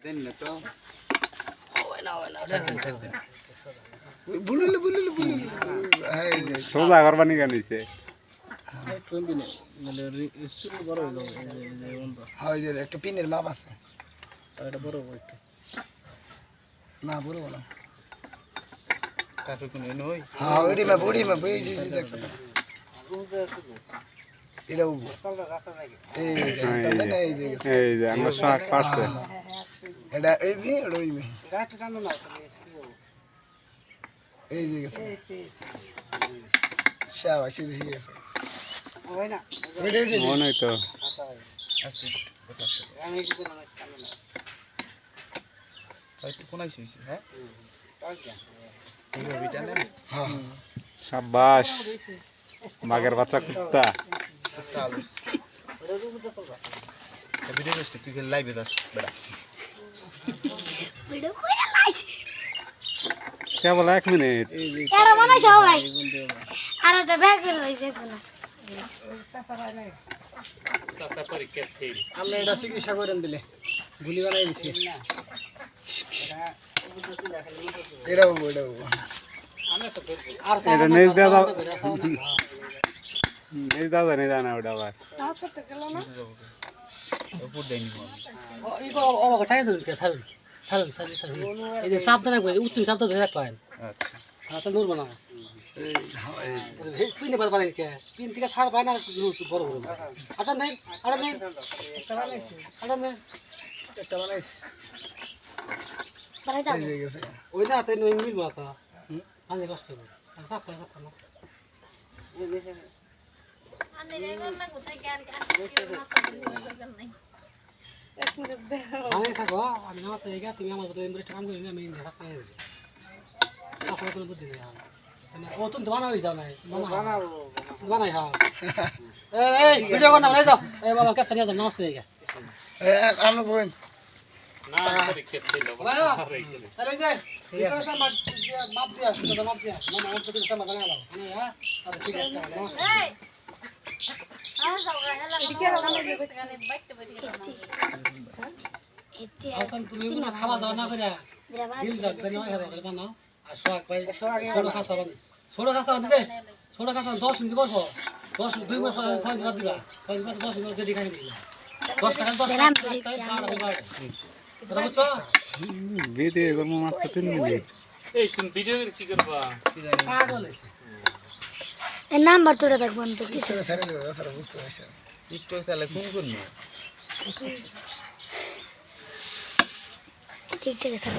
দেন না তো সোজা করবানি কেন হইছে একটা পিনের মাপ আছে না বড় না হ্যাঁ ওইটি মাপ এই যে দেখো এটা এই যে আমার শাক পাচ্ছে এটা এই এই যে গেছে শাবাশ এই যে গেছে মনে তো সাবাস বাঘের বাচ্চা কুত্তা কেবল 1 মিনিট আমরা এটা চিকিৎসা করেন দিলে গুলি বানাই দিছি এটাও এটা নেই দাদা নেই দাদা নেই জানা ওটা আবার সাবধানে উত্তম সাবধান ধরে রাখবেন আচ্ছা নড়বো না পিনে পারবেন কে পিন থেকে সার পায় না বড় বড় আটা নেই একটা বানাইছি ওই না তাই মিলবো না তা আমি কষ্ট করবো সাপ করে না আমি থাকো আমি নামাজ পড়ে তুমি আমার কথা একটা কাম করি না আমি রাস্তা নিয়ে যাবো আসলে কোনো বুদ্ধি নেই ও তুমি তো বানাবি যাও নাই বানাই হ্যাঁ এই ভিডিও কর না বানাই যাও এই বাবা ক্যাপ্টেন নিয়ে যাও নামাজ পড়ে গিয়ে আমরা বলেন না করে কেটে দাও চলে যাই এটা সব মাপ দিয়া শুধু মাপ দিয়া না আমি তো কিছু মাপ না লাও হ্যাঁ আরে ঠিক আছে এই আমার যাও হেলা ঠিক আছে আমি বেকানে বাইতে বইতে এতে আসল তুমি খাওয়া দাওয়া না করে দিল দাও জানি হয় হবে বানাও আর সোহাগ ভাই ছোট খাসা দিতে ছোট খাসা 10 ইঞ্চি বলবো 10 2 মাস 6 দিন দিবা 6 মাস 10 মাস যদি খাই দিবা 10 টাকা 10 টাকা কথা বুঝছো ভিডিও করবো মাত্র 3 মিনিট এই তুমি ভিডিও কি করবা পাগল এই নাম্বার তোরা দেখবেন তো কিছু বুঝতে পারছি টিকটক চালে কোন কোন ঠিক আছে